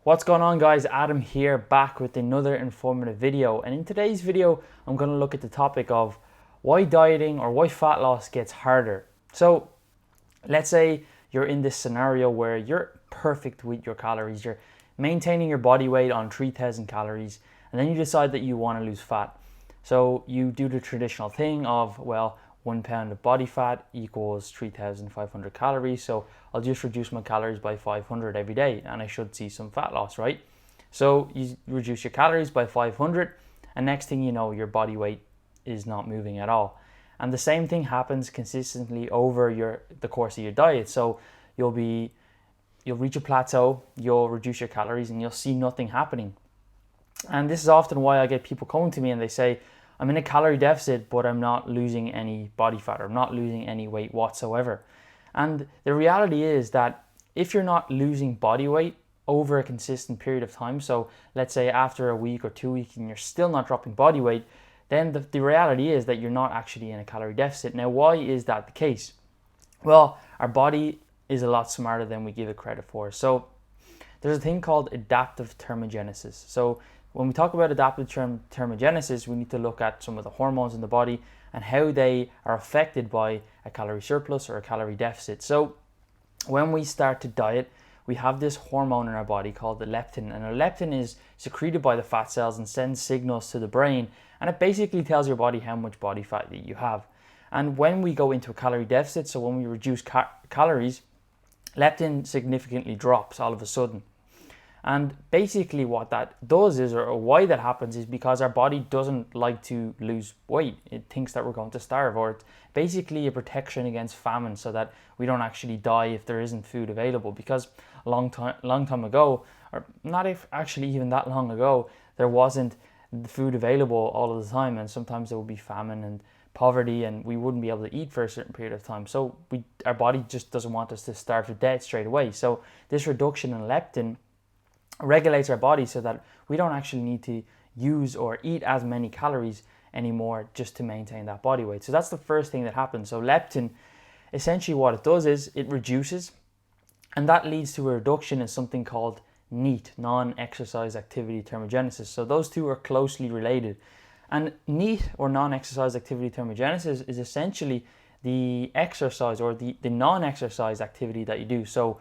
What's going on, guys? Adam here, back with another informative video. And in today's video, I'm going to look at the topic of why dieting or why fat loss gets harder. So let's say you're in this scenario where you're perfect with your calories, you're maintaining your body weight on 3,000 calories, and then you decide that you want to lose fat. So you do the traditional thing of, well, 1 pound of body fat equals 3,500 calories. So I'll just reduce my calories by 500 every day and I should see some fat loss, right? So you reduce your calories by 500 and next thing you know, your body weight is not moving at all. And the same thing happens consistently over the course of your diet. So you'll reach a plateau, you'll reduce your calories and you'll see nothing happening. And this is often why I get people coming to me and they say, I'm in a calorie deficit, but I'm not losing any body fat or I'm not losing any weight whatsoever. And the reality is that if you're not losing body weight over a consistent period of time, so let's say after a week or 2 weeks and you're still not dropping body weight, then the reality is that you're not actually in a calorie deficit. Now, why is that the case? Well, our body is a lot smarter than we give it credit for. So there's a thing called adaptive thermogenesis. So when we talk about adaptive thermogenesis, we need to look at some of the hormones in the body and how they are affected by a calorie surplus or a calorie deficit. So when we start to diet, we have this hormone in our body called the leptin, and the leptin is secreted by the fat cells and sends signals to the brain, and it basically tells your body how much body fat that you have. And when we go into a calorie deficit, so when we reduce calories, leptin significantly drops all of a sudden. And basically what that does is, or why that happens, is because our body doesn't like to lose weight. It thinks that we're going to starve, or it's basically a protection against famine so that we don't actually die if there isn't food available. Because a long time ago, or not actually even that long ago, there wasn't food available all of the time, and sometimes there would be famine and poverty and we wouldn't be able to eat for a certain period of time. So our body just doesn't want us to starve to death straight away. So this reduction in leptin regulates our body so that we don't actually need to use or eat as many calories anymore just to maintain that body weight. So that's the first thing that happens. So leptin, essentially what it does is it reduces, and that leads to a reduction in something called NEAT, non-exercise activity thermogenesis. So those two are closely related. And NEAT, or non-exercise activity thermogenesis, is essentially the exercise or the non-exercise activity that you do. So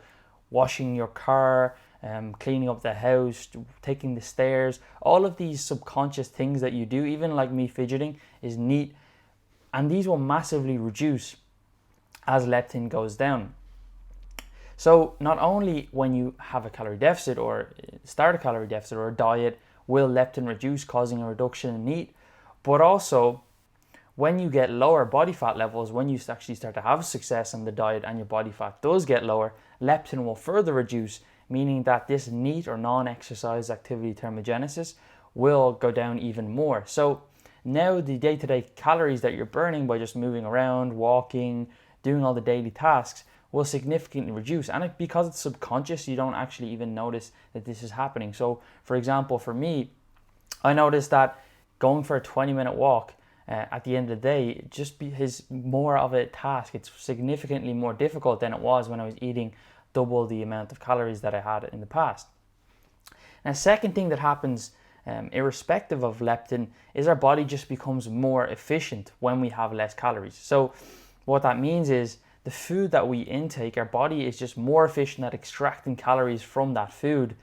washing your car, cleaning up the house, taking the stairs, all of these subconscious things that you do, even like me fidgeting, is NEAT. And these will massively reduce as leptin goes down. So not only when you have a calorie deficit or start a calorie deficit or a diet will leptin reduce, causing a reduction in NEAT, but also when you get lower body fat levels, when you actually start to have success in the diet and your body fat does get lower, leptin will further reduce, meaning that this NEAT or non-exercise activity thermogenesis will go down even more. So now the day-to-day calories that you're burning by just moving around, walking, doing all the daily tasks will significantly reduce. And because it's subconscious, you don't actually even notice that this is happening. So for example, for me, I noticed that going for a 20-minute walk at the end of the day is more of a task. It's significantly more difficult than it was when I was eating double the amount of calories that I had in the past. Now, second thing that happens irrespective of leptin is our body just becomes more efficient when we have less calories. So what that means is the food that we intake, our body is just more efficient at extracting calories from that food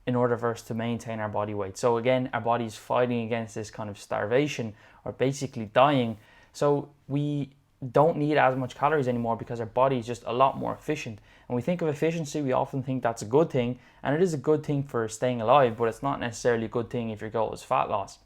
in order for us to maintain our body weight. So again, our body is fighting against this kind of starvation or basically dying. So we don't need as much calories anymore because our body is just a lot more efficient. And we think of efficiency, we often think that's a good thing, and it is a good thing for staying alive, but it's not necessarily a good thing if your goal is fat loss.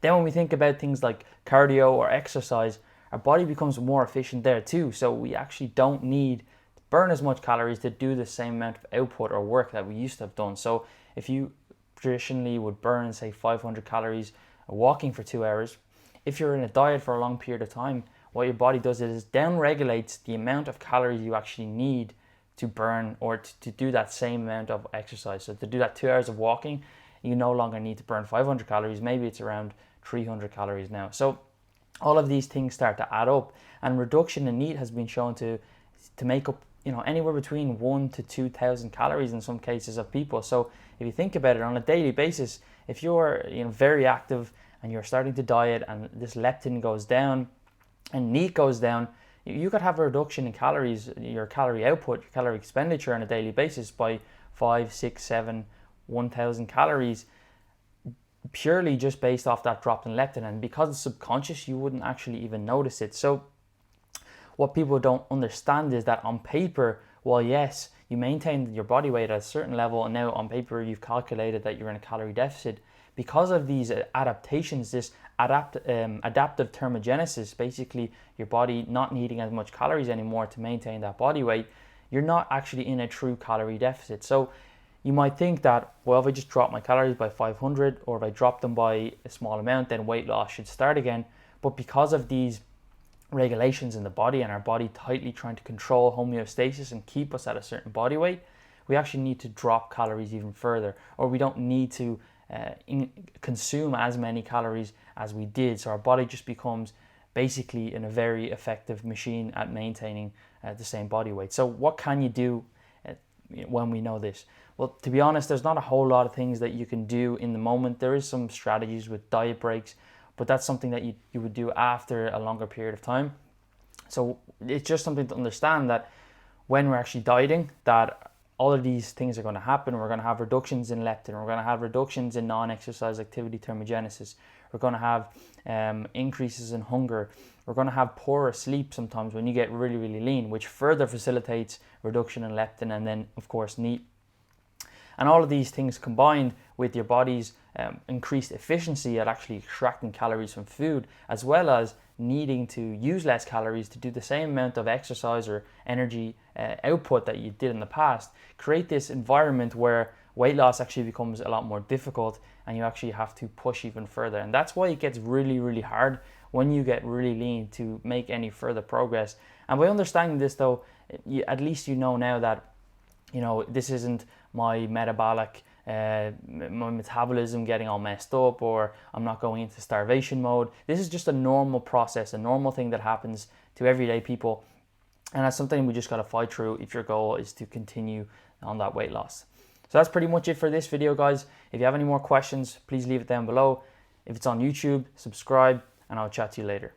Then when we think about things like cardio or exercise, our body becomes more efficient there too. So we actually don't need to burn as much calories to do the same amount of output or work that we used to have done. So if you traditionally would burn, say, 500 calories walking for 2 hours, if you're in a diet for a long period of time, what your body does is down-regulates the amount of calories you actually need to burn or to do that same amount of exercise. So to do that 2 hours of walking, you no longer need to burn 500 calories. Maybe it's around 300 calories now. So all of these things start to add up, and reduction in NEAT has been shown to make up anywhere between 1 to 2,000 calories in some cases of people. So if you think about it on a daily basis, if you're very active and you're starting to diet and this leptin goes down and NEAT goes down, you could have a reduction in calories, your calorie output, your calorie expenditure on a daily basis by 5, 6, 7, 1,000 calories, purely just based off that drop in leptin. And because it's subconscious, you wouldn't actually even notice it. So what people don't understand is that on paper, well, yes, you maintain your body weight at a certain level, and now on paper you've calculated that you're in a calorie deficit. Because of these adaptations, this adaptive thermogenesis, basically your body not needing as much calories anymore to maintain that body weight, you're not actually in a true calorie deficit. So you might think that, well, if I just drop my calories by 500, or if I drop them by a small amount, then weight loss should start again. But because of these regulations in the body and our body tightly trying to control homeostasis and keep us at a certain body weight, we actually need to drop calories even further, or we don't need to consume as many calories as we did. So our body just becomes basically in a very effective machine at maintaining the same body weight. So what can you do when we know this? Well, to be honest, there's not a whole lot of things that you can do in the moment. There is some strategies with diet breaks, but that's something that you would do after a longer period of time. So it's just something to understand that when we're actually dieting, that all of these things are going to happen. We're going to have reductions in leptin. We're going to have reductions in non-exercise activity thermogenesis. We're going to have increases in hunger. We're going to have poorer sleep sometimes when you get really, really lean, which further facilitates reduction in leptin and then, of course, NEAT. And all of these things combined with your body's increased efficiency at actually extracting calories from food, as well as needing to use less calories to do the same amount of exercise or energy output that you did in the past, create this environment where weight loss actually becomes a lot more difficult and you actually have to push even further. And that's why it gets really, really hard when you get really lean to make any further progress. And by understanding this though, at least you know now that this isn't my metabolic, my metabolism getting all messed up, or I'm not going into starvation mode. This is just a normal process, a normal thing that happens to everyday people. And that's something we just got to fight through if your goal is to continue on that weight loss. So that's pretty much it for this video, guys. If you have any more questions, please leave it down below. If it's on YouTube, subscribe, and I'll chat to you later.